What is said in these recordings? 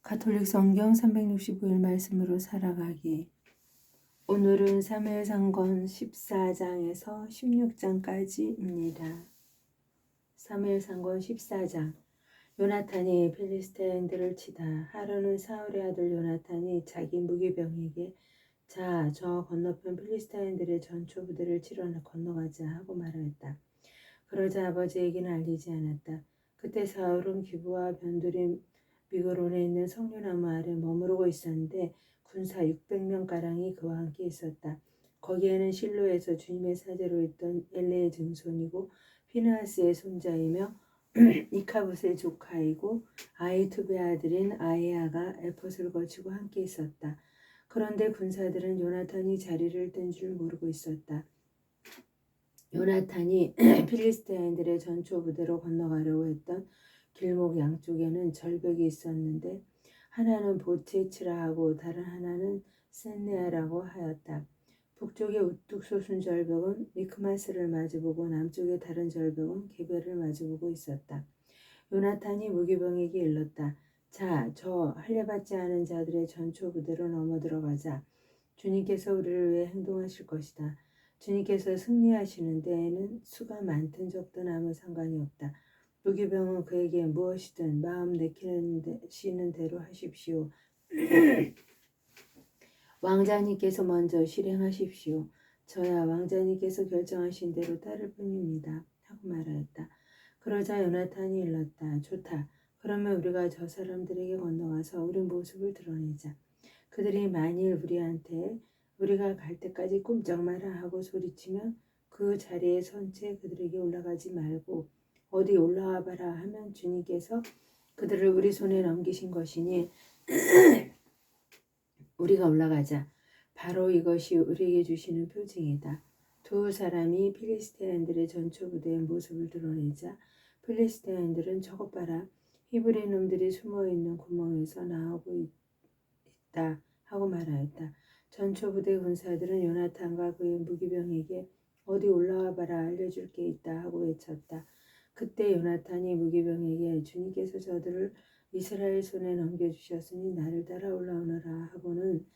가톨릭 성경 365일 말씀으로 살아가기. 오늘은 사무엘상권 14장에서 16장까지입니다. 사무엘상권 14장. 요나탄이 필리스테인들을 치다 하루는 사울의 아들 요나탄이 자기 무기병에게 자, 저 건너편 필리스테인들의 전초 부대를 치러 건너가자 하고 말하였다. 그러자 아버지에게는 알리지 않았다. 그때 사울은 기브와 변두리 미그론에 있는 석류나무 아래 머무르고 있었는데 군사 600명가량이 그와 함께 있었다. 거기에는 실로에서 주님의 사제로 있던 엘레의 증손이고 피느하스의 손자이며 이카봇의 조카이고 아이투베 아들인 아이야가 에봇을 거치고 함께 있었다. 그런데 군사들은 요나탄이 자리를 뜬 줄 모르고 있었다. 요나탄이 필리스테인들의 전초 부대로 건너가려고 했던 길목 양쪽에는 절벽이 있었는데 하나는 보체치라 하고 다른 하나는 센네아라고 하였다. 북쪽의 우뚝 솟은 절벽은 미크마스를 마주보고 남쪽의 다른 절벽은 게벨을 마주보고 있었다. 요나탄이 무기병에게 일렀다. 자, 저 할례받지 않은 자들의 전초 부대로 넘어 들어가자. 주님께서 우리를 위해 행동하실 것이다. 주님께서 승리하시는 데에는 수가 많든 적든 아무 상관이 없다. 무기병은 그에게 무엇이든 마음 내키시는 대로 하십시오. 왕자님께서 먼저 실행하십시오. 저야 왕자님께서 결정하신 대로 따를 뿐입니다. 하고 말하였다. 그러자 요나탄이 일렀다. 좋다. 그러면 우리가 저 사람들에게 건너가서 우리 모습을 드러내자. 그들이 만일 우리한테 우리가 갈 때까지 꼼짝 마라 하고 소리치면 그 자리에 선 채 그들에게 올라가지 말고 어디 올라와 봐라 하면 주님께서 그들을 우리 손에 넘기신 것이니 우리가 올라가자. 바로 이것이 우리에게 주시는 표징이다. 두 사람이 필리스테인들의 전초 부대의 모습을 드러내자 필리스테인들은 저것 봐라. 히브리 놈들이 숨어있는 구멍에서 나오고 있다 하고 말하였다. 전초 부대 군사들은 요나탄과 그의 무기병에게 어디 올라와 봐라 알려줄 게 있다 하고 외쳤다. 그때 요나탄이 무기병에게 주님께서 저들을 이스라엘 손에 넘겨주셨으니 나를 따라 올라오너라 하고는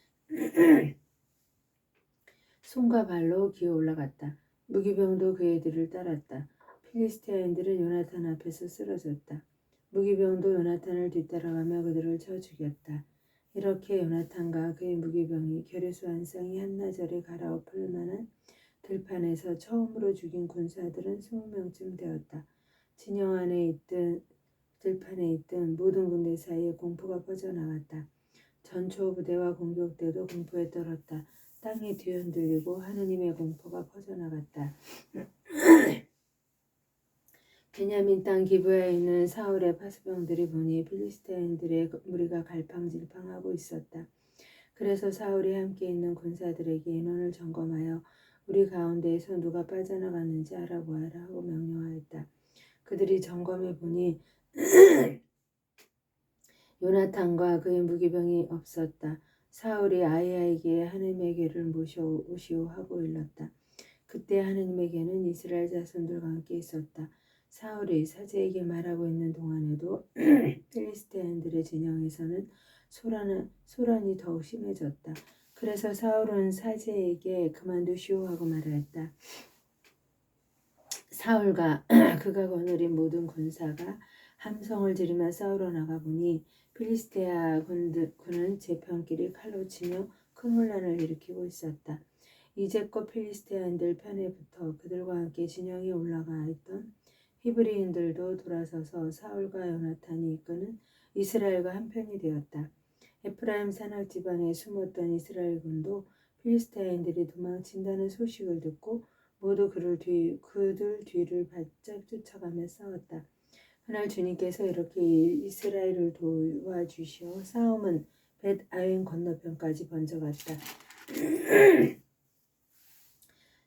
손과 발로 기어 올라갔다. 무기병도 그 애들을 따랐다. 필리스테인들은 요나탄 앞에서 쓰러졌다. 무기병도 요나탄을 뒤따라가며 그들을 쳐 죽였다. 이렇게 요나탄과 그의 무기병이 결의수한 쌍이 한나절에 갈아엎을 만한 들판에서 처음으로 죽인 군사들은 20명쯤 되었다. 진영 안에 있든 들판에 있든 모든 군대 사이에 공포가 퍼져나갔다. 전초 부대와 공격대도 공포에 떨었다. 땅이 뒤흔들리고 하느님의 공포가 퍼져나갔다. 베냐민 땅 기브야에 있는 사울의 파수병들이 보니 필리스테인들의 무리가 갈팡질팡하고 있었다. 그래서 사울이 함께 있는 군사들에게 인원을 점검하여 우리 가운데에서 누가 빠져나갔는지 알아보아라 하고 명령하였다. 그들이 점검해 보니 요나탄과 그의 무기병이 없었다. 사울이 아이야에게 하느님의 궤를 모셔오시오 하고 일렀다. 그때 하느님에게는 이스라엘 자손들과 함께 있었다. 사울이 사제에게 말하고 있는 동안에도 필리스테인들의 진영에서는 소란이 더욱 심해졌다. 그래서 사울은 사제에게 그만두시오 하고 말하였다. 사울과 그가 거느린 모든 군사가 함성을 지르며 싸우러 나가보니 필리스테아 군은 제편끼리 칼로 치며 큰 혼란을 일으키고 있었다. 이제껏 필리스테인들 편에 붙어 그들과 함께 진영에 올라가 있던 히브리인들도 돌아서서 사울과 요나탄이 이끄는 이스라엘과 한편이 되었다. 에프라임 산악 지방에 숨었던 이스라엘군도 필리스테인들이 도망친다는 소식을 듣고 모두 그들 뒤를 바짝 쫓아가며 싸웠다. 그날 주님께서 이렇게 이스라엘을 도와주시어 싸움은 벳 아웬 건너편까지 번져갔다.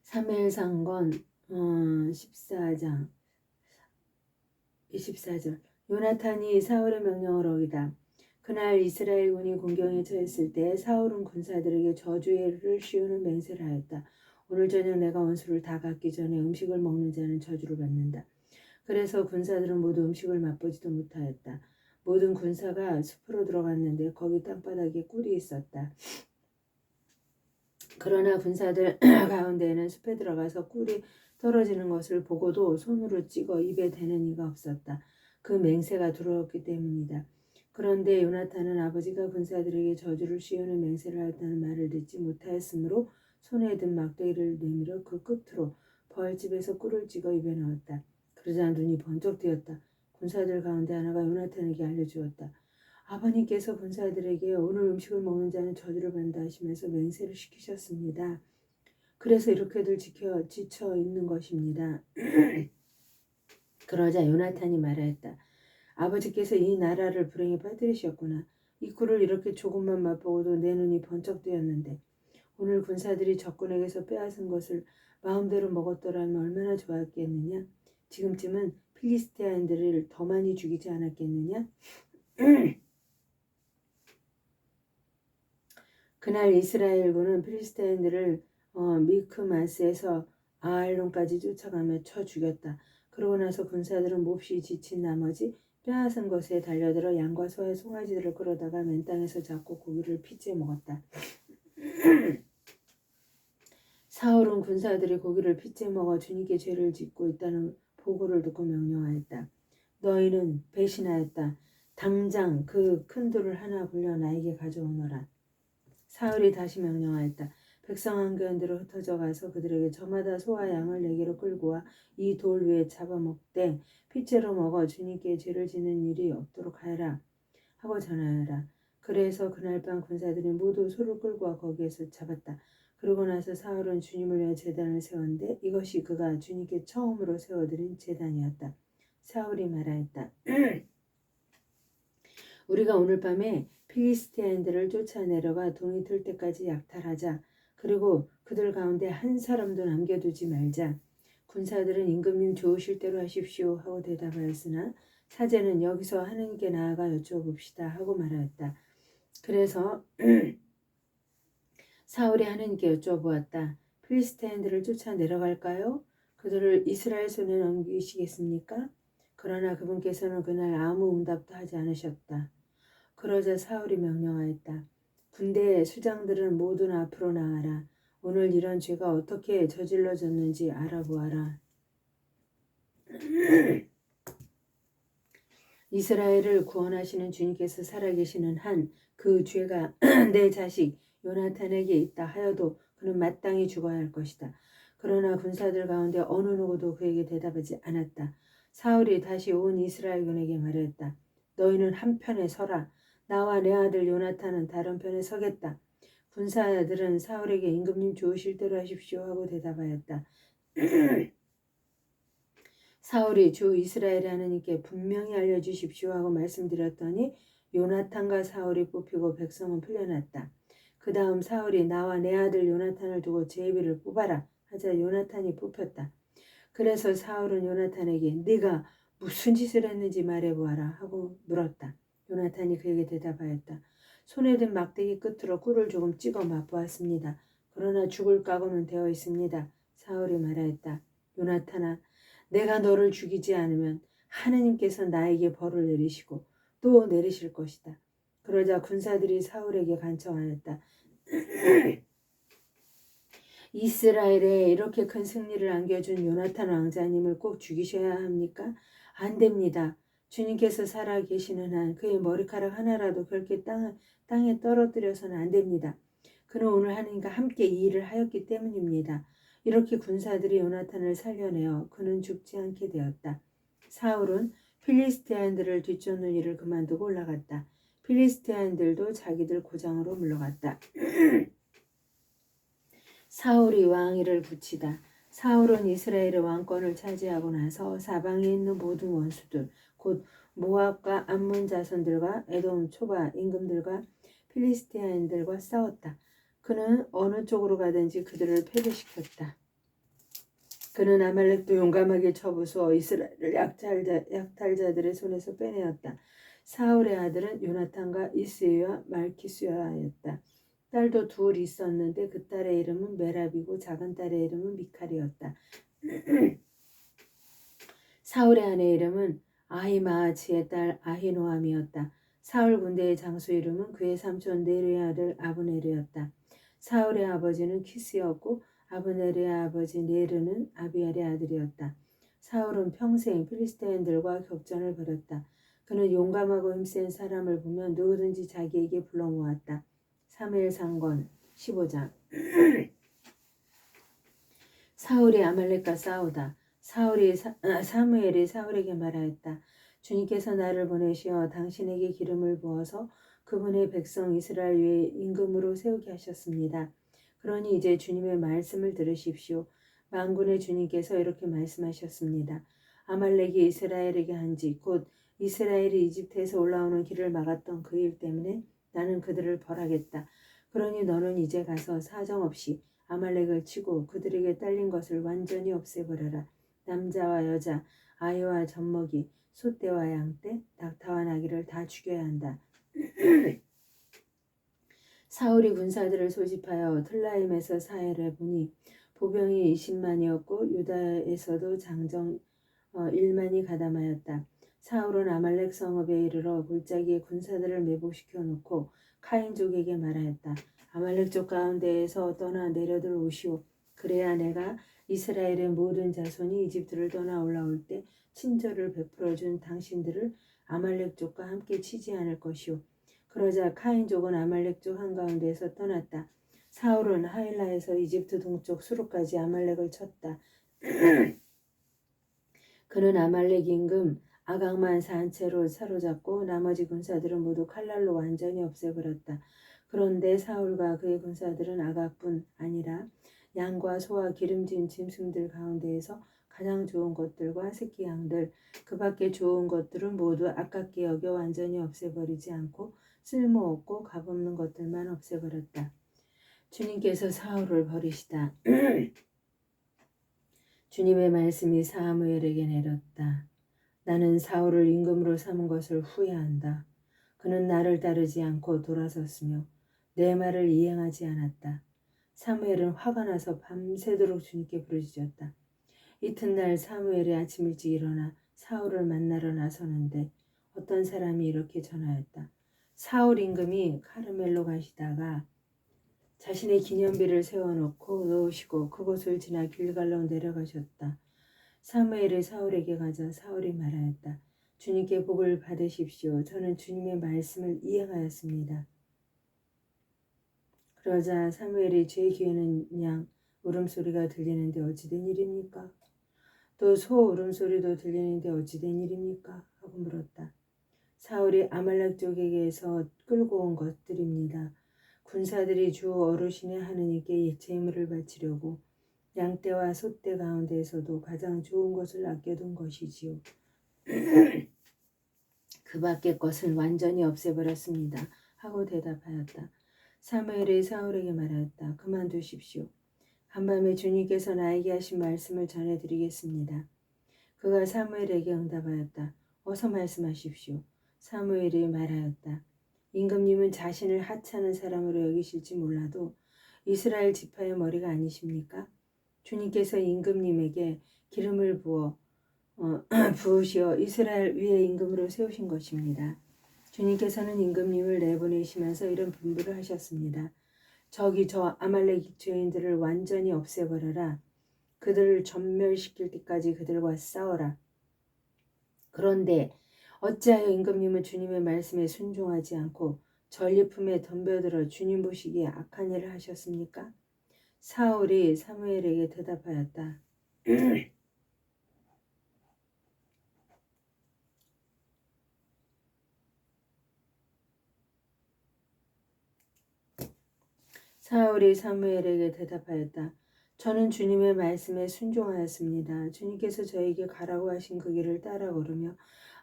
사무엘상권 14장 24절. 요나탄이 사울의 명령을 어기다. 그날 이스라엘군이 공경에 처했을 때 사울은 군사들에게 저주를 씌우는 맹세를 하였다. 오늘 저녁 내가 원수를 다 갚기 전에 음식을 먹는 자는 저주를 받는다. 그래서 군사들은 모두 음식을 맛보지도 못하였다. 모든 군사가 숲으로 들어갔는데 거기 땅바닥에 꿀이 있었다. 그러나 군사들 가운데에는 숲에 들어가서 꿀이 떨어지는 것을 보고도 손으로 찍어 입에 대는 이가 없었다. 그 맹세가 두려웠기 때문이다. 그런데 요나탄은 아버지가 군사들에게 저주를 씌우는 맹세를 하였다는 말을 듣지 못하였으므로 손에 든 막대기를 내밀어 그 끝으로 벌집에서 꿀을 찍어 입에 넣었다. 그러자 눈이 번쩍 뜨였다. 군사들 가운데 하나가 요나탄에게 알려주었다. 아버님께서 군사들에게 오늘 음식을 먹는 자는 저주를 받는다 하시면서 맹세를 시키셨습니다. 그래서 이렇게들 지쳐 있는 것입니다. 그러자 요나탄이 말하였다. 아버지께서 이 나라를 불행에 빠뜨리셨구나. 이 꿀을 이렇게 조금만 맛보고도 내 눈이 번쩍 뜨였는데 오늘 군사들이 적군에게서 빼앗은 것을 마음대로 먹었더라면 얼마나 좋았겠느냐. 지금쯤은 필리스테아인들을 더 많이 죽이지 않았겠느냐. 그날 이스라엘군은 필리스테인들을 미크마스에서 아알론까지 쫓아가며 쳐 죽였다. 그러고 나서 군사들은 몹시 지친 나머지 빼앗은 것에 달려들어 양과 소의 송아지들을 끌어다가 맨 땅에서 잡고 고기를 피째 먹었다. 사울은 군사들이 고기를 피째 먹어 주님께 죄를 짓고 있다는 보고를 듣고 명령하였다. 너희는 배신하였다. 당장 그 큰 돌을 하나 굴려 나에게 가져오너라. 사울이 다시 명령하였다. 백성 한가운데로 흩어져 가서 그들에게 저마다 소와 양을 내게로 끌고 와 이 돌 위에 잡아먹되 피째로 먹어 주님께 죄를 짓는 일이 없도록 하여라 하고 전하여라. 그래서 그날 밤 군사들이 모두 소를 끌고 와 거기에서 잡았다. 그러고 나서 사울은 주님을 위해 제단을 세웠는데 이것이 그가 주님께 처음으로 세워드린 제단이었다. 사울이 말하였다. 우리가 오늘 밤에 필리스티아인들을 쫓아내려가 동이 틀 때까지 약탈하자. 그리고 그들 가운데 한 사람도 남겨두지 말자. 군사들은 임금님 좋으실 대로 하십시오 하고 대답하였으나 사제는 여기서 하느님께 나아가 여쭤봅시다 하고 말하였다. 그래서 사울이 하느님께 여쭤보았다. 필리스티아인들을 쫓아 내려갈까요? 그들을 이스라엘 손에 넘기시겠습니까? 그러나 그분께서는 그날 아무 응답도 하지 않으셨다. 그러자 사울이 명령하였다. 군대의 수장들은 모두 앞으로 나와라. 오늘 이런 죄가 어떻게 저질러졌는지 알아보아라. 이스라엘을 구원하시는 주님께서 살아계시는 한 그 죄가 내 자식 요나탄에게 있다 하여도 그는 마땅히 죽어야 할 것이다. 그러나 군사들 가운데 어느 누구도 그에게 대답하지 않았다. 사울이 다시 온 이스라엘군에게 말했다. 너희는 한편에 서라. 나와 내 아들 요나탄은 다른 편에 서겠다. 군사들은 사울에게 임금님 좋으실 대로 하십시오 하고 대답하였다. 사울이 주 이스라엘의 하느님께 분명히 알려주십시오 하고 말씀드렸더니 요나탄과 사울이 뽑히고 백성은 풀려났다. 그 다음 사울이 나와 내 아들 요나탄을 두고 제비를 뽑아라 하자 요나탄이 뽑혔다. 그래서 사울은 요나탄에게 네가 무슨 짓을 했는지 말해보아라 하고 물었다. 요나탄이 그에게 대답하였다. 손에 든 막대기 끝으로 꿀을 조금 찍어 맛보았습니다. 그러나 죽을 각오는 되어 있습니다. 사울이 말하였다. 요나탄아, 내가 너를 죽이지 않으면 하느님께서 나에게 벌을 내리시고 또 내리실 것이다. 그러자 군사들이 사울에게 간청하였다. 이스라엘에 이렇게 큰 승리를 안겨준 요나탄 왕자님을 꼭 죽이셔야 합니까? 안 됩니다. 주님께서 살아계시는 한 그의 머리카락 하나라도 그렇게 땅에 떨어뜨려서는 안 됩니다. 그는 오늘 하느님과 함께 이 일을 하였기 때문입니다. 이렇게 군사들이 요나탄을 살려내어 그는 죽지 않게 되었다. 사울은 필리스티아인들을 뒤쫓는 일을 그만두고 올라갔다. 필리스티아인들도 자기들 고장으로 물러갔다. 사울이 왕위를 붙이다. 사울은 이스라엘의 왕권을 차지하고 나서 사방에 있는 모든 원수들, 곧 모압과 암몬 자손들과 에돔 초바 임금들과 필리스티아인들과 싸웠다. 그는 어느 쪽으로 가든지 그들을 패배시켰다. 그는 아말렉도 용감하게 쳐부숴 이스라엘을 약탈자들의 손에서 빼내었다. 사울의 아들은 요나탄과 이스이와 말키수야였다. 딸도 둘 있었는데 그 딸의 이름은 메랍이고 작은 딸의 이름은 미칼이었다. 사울의 아내 이름은 아히마아치의 딸 아히노암이었다. 사울 군대의 장수 이름은 그의 삼촌 네르의 아들 아브네르였다. 사울의 아버지는 키스였고 아브네르의 아버지 네르는 아비알의 아들이었다. 사울은 평생 필리스테인들과 격전을 벌였다. 그는 용감하고 힘센 사람을 보면 누구든지 자기에게 불러 모았다. 사무엘상권 15장. 사울이 아말렉과 싸우다. 사무엘이 사울에게 말하였다. 주님께서 나를 보내시어 당신에게 기름을 부어서 그분의 백성 이스라엘 위에 임금으로 세우게 하셨습니다. 그러니 이제 주님의 말씀을 들으십시오. 만군의 주님께서 이렇게 말씀하셨습니다. 아말렉이 이스라엘에게 한 짓, 곧 이스라엘이 이집트에서 올라오는 길을 막았던 그 일 때문에 나는 그들을 벌하겠다. 그러니 너는 이제 가서 사정없이 아말렉을 치고 그들에게 딸린 것을 완전히 없애버려라. 남자와 여자, 아이와 젖먹이, 소떼와 양떼, 낙타와 나귀를 다 죽여야 한다. 사울이 군사들을 소집하여 틀라임에서 사해를 보니 보병이 20만이었고 유다에서도 장정 1만이 가담하였다. 사울은 아말렉 성읍에 이르러 골짜기에 군사들을 매복시켜 놓고 카인족에게 말하였다. 아말렉족 가운데에서 떠나 내려들 오시오. 그래야 내가 이스라엘의 모든 자손이 이집트를 떠나 올라올 때 친절을 베풀어 준 당신들을 아말렉족과 함께 치지 않을 것이오. 그러자 카인족은 아말렉족 한가운데에서 떠났다. 사울은 하일라에서 이집트 동쪽 수로까지 아말렉을 쳤다. 그는 아말렉 임금 아각만 산채로 사로잡고 나머지 군사들은 모두 칼날로 완전히 없애버렸다. 그런데 사울과 그의 군사들은 아각뿐 아니라 양과 소와 기름진 짐승들 가운데에서 가장 좋은 것들과 새끼 양들 그 밖에 좋은 것들은 모두 아깝게 여겨 완전히 없애버리지 않고 쓸모없고 값없는 것들만 없애버렸다. 주님께서 사울을 버리시다. 주님의 말씀이 사무엘에게 내렸다. 나는 사울을 임금으로 삼은 것을 후회한다. 그는 나를 따르지 않고 돌아섰으며 내 말을 이행하지 않았다. 사무엘은 화가 나서 밤새도록 주님께 부르짖었다. 이튿날 사무엘이 아침 일찍 일어나 사울을 만나러 나서는데 어떤 사람이 이렇게 전하였다. 사울 임금이 카르멜로 가시다가 자신의 기념비를 세워놓고 놓으시고 그곳을 지나 길갈로 내려가셨다. 사무엘이 사울에게 가자 사울이 말하였다. 주님께 복을 받으십시오. 저는 주님의 말씀을 이행하였습니다. 그러자 사무엘이 제 귀에는 양 울음소리가 들리는데 어찌된 일입니까? 또 소 울음소리도 들리는데 어찌된 일입니까? 하고 물었다. 사울이 아말렉 쪽에게서 끌고 온 것들입니다. 군사들이 주 어르신의 하느님께 제물을 바치려고 양떼와 소떼 가운데에서도 가장 좋은 것을 아껴둔 것이지요. 그 밖의 것을 완전히 없애버렸습니다. 하고 대답하였다. 사무엘이 사울에게 말하였다. 그만두십시오. 간밤에 주님께서 나에게 하신 말씀을 전해드리겠습니다. 그가 사무엘에게 응답하였다. 어서 말씀하십시오. 사무엘이 말하였다. 임금님은 자신을 하찮은 사람으로 여기실지 몰라도 이스라엘 지파의 머리가 아니십니까? 주님께서 임금님에게 기름을 부으시어 이스라엘 위에 임금으로 세우신 것입니다. 주님께서는 임금님을 내보내시면서 이런 분부를 하셨습니다. 저기 저 아말렉 죄인들을 완전히 없애버려라. 그들을 전멸시킬 때까지 그들과 싸워라. 그런데 어찌하여 임금님은 주님의 말씀에 순종하지 않고 전리품에 덤벼들어 주님 보시기에 악한 일을 하셨습니까? 사울이 사무엘에게 대답하였다. 사울이 사무엘에게 대답하였다. 저는 주님의 말씀에 순종하였습니다. 주님께서 저에게 가라고 하신 그 길을 따라 걸으며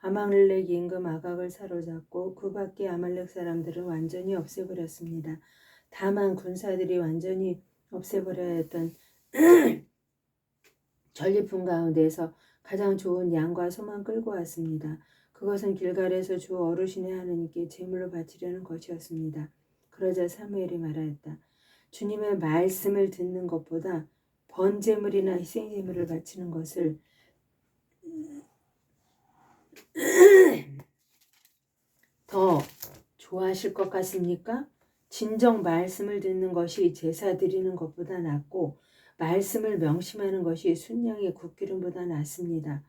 아말렉 임금 아각을 사로잡고 그 밖에 아말렉 사람들은 완전히 없애버렸습니다. 다만 군사들이 완전히 없애버려야 했던 전리품 가운데에서 가장 좋은 양과 소만 끌고 왔습니다. 그것은 길갈에서 주 어르신의 하느님께 제물로 바치려는 것이었습니다. 그러자 사무엘이 말하였다. 주님의 말씀을 듣는 것보다 번제물이나 희생제물을 바치는 것을 더 좋아하실 것 같습니까? 진정 말씀을 듣는 것이 제사 드리는 것보다 낫고 말씀을 명심하는 것이 순양의 굿기름보다 낫습니다.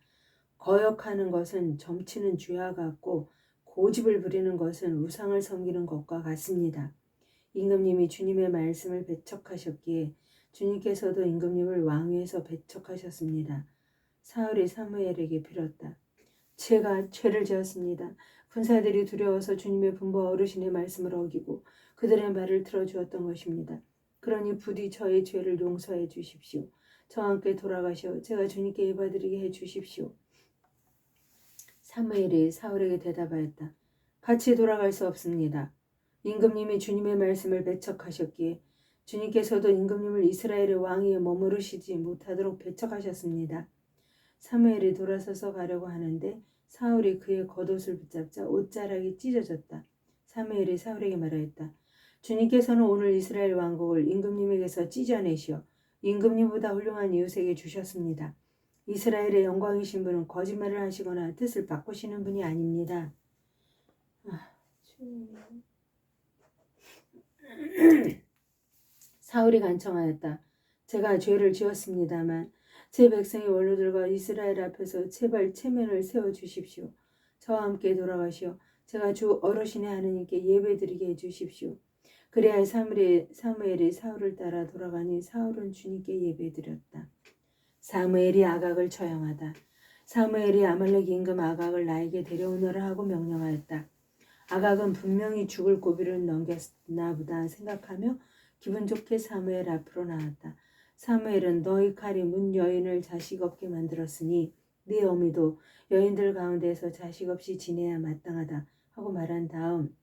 거역하는 것은 점치는 쥐와 같고 고집을 부리는 것은 우상을 섬기는 것과 같습니다. 임금님이 주님의 말씀을 배척하셨기에 주님께서도 임금님을 왕위에서 배척하셨습니다. 사울이 사무엘에게 빌었다. 제가 죄를 지었습니다. 군사들이 두려워서 주님의 분부와 어르신의 말씀을 어기고 그들의 말을 들어주었던 것입니다. 그러니 부디 저의 죄를 용서해 주십시오. 저와 함께 돌아가시어 제가 주님께 예배드리게 해 주십시오. 사무엘이 사울에게 대답하였다. 같이 돌아갈 수 없습니다. 임금님이 주님의 말씀을 배척하셨기에 주님께서도 임금님을 이스라엘의 왕위에 머무르시지 못하도록 배척하셨습니다. 사무엘이 돌아서서 가려고 하는데 사울이 그의 겉옷을 붙잡자 옷자락이 찢어졌다. 사무엘이 사울에게 말하였다. 주님께서는 오늘 이스라엘 왕국을 임금님에게서 찢어내시어 임금님보다 훌륭한 이웃에게 주셨습니다. 이스라엘의 영광이신 분은 거짓말을 하시거나 뜻을 바꾸시는 분이 아닙니다. 사울이 간청하였다. 제가 죄를 지었습니다만 제 백성의 원로들과 이스라엘 앞에서 제발 체면을 세워주십시오. 저와 함께 돌아가시어 제가 주 어르신의 하느님께 예배드리게 해주십시오. 그래야 사무엘이 사울을 따라 돌아가니 사울은 주님께 예배드렸다. 사무엘이 아각을 처형하다. 사무엘이 아말렉 임금 아각을 나에게 데려오너라 하고 명령하였다. 아각은 분명히 죽을 고비를 넘겼나 보다 생각하며 기분 좋게 사무엘 앞으로 나왔다. 사무엘은 너희 칼이 문 여인을 자식 없게 만들었으니 네 어미도 여인들 가운데서 자식 없이 지내야 마땅하다 하고 말한 다음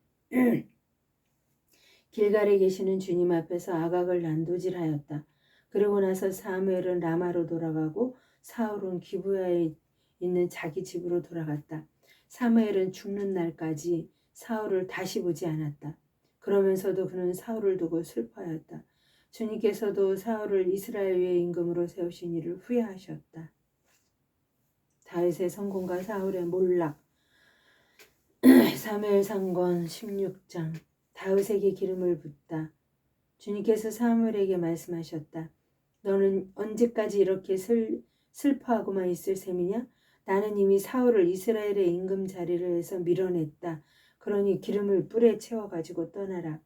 길갈에 계시는 주님 앞에서 아각을 난도질하였다. 그러고 나서 사무엘은 라마로 돌아가고 사울은 기브야에 있는 자기 집으로 돌아갔다. 사무엘은 죽는 날까지 사울을 다시 보지 않았다. 그러면서도 그는 사울을 두고 슬퍼하였다. 주님께서도 사울을 이스라엘 위의 임금으로 세우신 일을 후회하셨다. 다윗의 성공과 사울의 몰락. 사무엘상권 16장. 다윗에게 기름을 붓다. 주님께서 사무엘에게 말씀하셨다. 너는 언제까지 이렇게 슬퍼하고만 있을 셈이냐? 나는 이미 사울을 이스라엘의 임금 자리에서 밀어냈다. 그러니 기름을 뿔에 채워가지고 떠나라.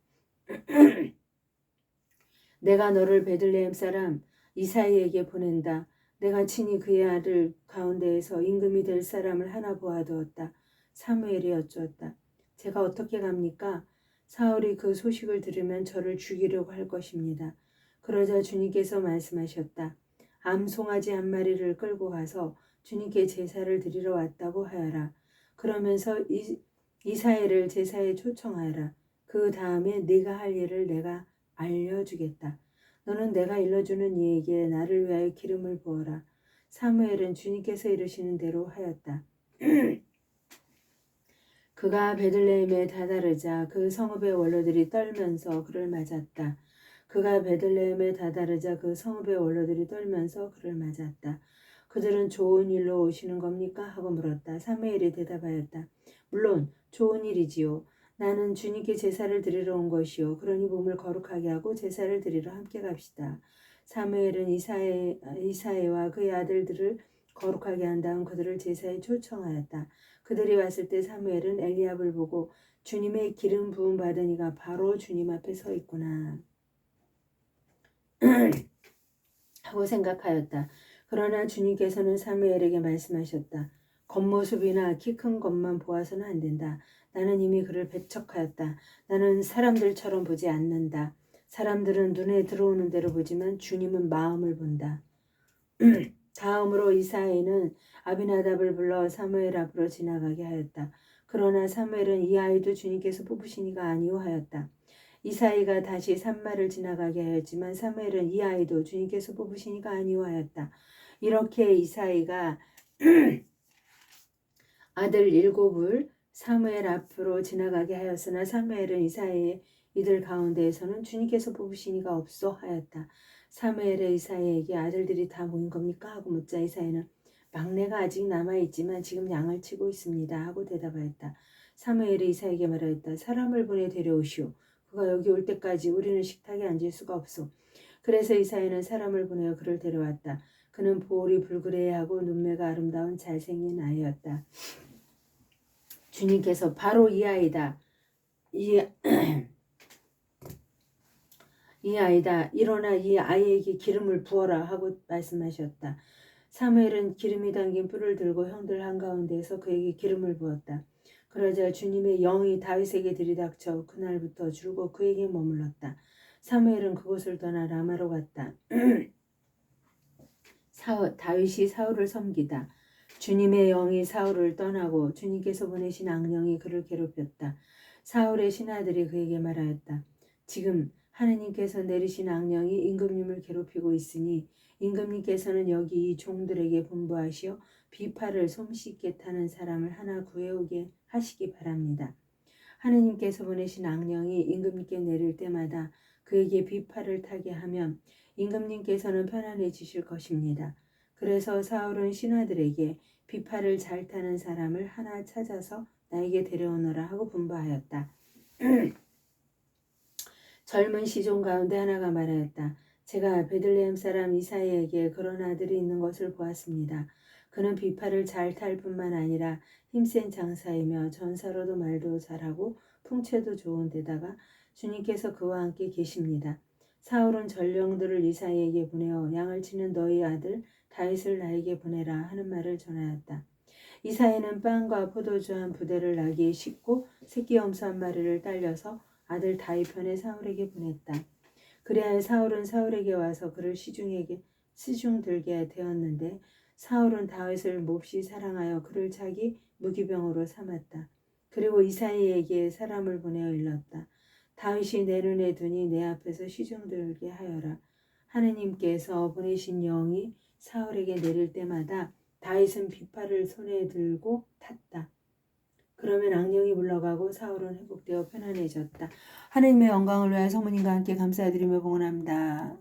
내가 너를 베들레헴 사람 이사이에게 보낸다. 내가 친히 그의 아들 가운데에서 임금이 될 사람을 하나 보아두었다. 사무엘이 여쭈었다. 제가 어떻게 갑니까? 사울이 그 소식을 들으면 저를 죽이려고 할 것입니다. 그러자 주님께서 말씀하셨다. 암송아지 한 마리를 끌고 가서 주님께 제사를 드리러 왔다고 하여라. 그러면서 이사야를 제사에 초청하여라. 그 다음에 네가 할 일을 내가 알려주겠다. 너는 내가 일러주는 이에게 나를 위하여 기름을 부어라. 사무엘은 주님께서 이르시는 대로 하였다. 그가 베들레헴에 다다르자 그 성읍의 원로들이 떨면서 그를 맞았다. 그가 베들레헴에 다다르자 그 성읍의 원로들이 떨면서 그를 맞았다. 그들은 좋은 일로 오시는 겁니까? 하고 물었다. 사무엘이 대답하였다. 물론 좋은 일이지요. 나는 주님께 제사를 드리러 온 것이요. 그러니 몸을 거룩하게 하고 제사를 드리러 함께 갑시다. 사무엘은 이사야와 그의 아들들을 거룩하게 한 다음 그들을 제사에 초청하였다. 그들이 왔을 때 사무엘은 엘리압을 보고 주님의 기름 부음 받은 이가 바로 주님 앞에 서 있구나 하고 생각하였다. 그러나 주님께서는 사무엘에게 말씀하셨다. 겉모습이나 키 큰 것만 보아서는 안 된다. 나는 이미 그를 배척하였다. 나는 사람들처럼 보지 않는다. 사람들은 눈에 들어오는 대로 보지만 주님은 마음을 본다. 다음으로 이사야는 아비나답을 불러 사무엘 앞으로 지나가게 하였다. 그러나 사무엘은 이 아이도 주님께서 뽑으시니가 아니오 하였다. 이사야가 다시 산마를 지나가게 하였지만 사무엘은 이 아이도 주님께서 뽑으시니가 아니오 하였다. 이렇게 이사야가 아들 7을 사무엘 앞으로 지나가게 하였으나 사무엘은 이사야의 이들 가운데에서는 주님께서 뽑으시니가 없어 하였다. 사무엘의 이사야에게 아들들이 다 모인 겁니까? 하고 묻자 이사야는 막내가 아직 남아있지만 지금 양을 치고 있습니다. 하고 대답하였다. 사무엘이 이사에게 말하였다. 사람을 보내 데려오시오. 그가 여기 올 때까지 우리는 식탁에 앉을 수가 없소. 그래서 이사야는 사람을 보내어 그를 데려왔다. 그는 볼이 불그레하고 눈매가 아름다운 잘생긴 아이였다. 주님께서 바로 이 아이다. 이 아이다. 일어나 이 아이에게 기름을 부어라 하고 말씀하셨다. 사무엘은 기름이 담긴 뿔을 들고 형들 한가운데에서 그에게 기름을 부었다. 그러자 주님의 영이 다윗에게 들이닥쳐 그날부터 줄곧 그에게 머물렀다. 사무엘은 그곳을 떠나 라마로 갔다. 다윗이 사울을 섬기다. 주님의 영이 사울을 떠나고 주님께서 보내신 악령이 그를 괴롭혔다. 사울의 신하들이 그에게 말하였다. 지금 하느님께서 내리신 악령이 임금님을 괴롭히고 있으니 임금님께서는 여기 이 종들에게 분부하시어 비파를 솜씨있게 타는 사람을 하나 구해오게 하시기 바랍니다. 하느님께서 보내신 악령이 임금님께 내릴 때마다 그에게 비파를 타게 하면 임금님께서는 편안해지실 것입니다. 그래서 사울은 신하들에게 비파를 잘 타는 사람을 하나 찾아서 나에게 데려오너라 하고 분부하였다. 젊은 시종 가운데 하나가 말하였다. 제가 베들레헴 사람 이사야에게 그런 아들이 있는 것을 보았습니다. 그는 비파를 잘 탈 뿐만 아니라 힘센 장사이며 전사로도 말도 잘하고 풍채도 좋은 데다가 주님께서 그와 함께 계십니다. 사울은 전령들을 이사야에게 보내어 양을 치는 너희 아들 다윗을 나에게 보내라 하는 말을 전하였다. 이사야는 빵과 포도주 한 부대를 나귀에 싣고 새끼 염소 한 마리를 딸려서 아들 다윗 편에 사울에게 보냈다. 그래야 사울은 사울에게 와서 그를 시중 들게 되었는데 사울은 다윗을 몹시 사랑하여 그를 자기 무기병으로 삼았다. 그리고 이사야에게 사람을 보내어 일렀다. 다윗이 내 눈에 두니 내 앞에서 시중 들게 하여라. 하느님께서 보내신 영이 사울에게 내릴 때마다 다윗은 비파를 손에 들고 탔다. 그러면 악령이 물러가고 사울은 회복되어 편안해졌다. 하느님의 영광을 위하여 성모님과 함께 감사드리며 봉헌합니다.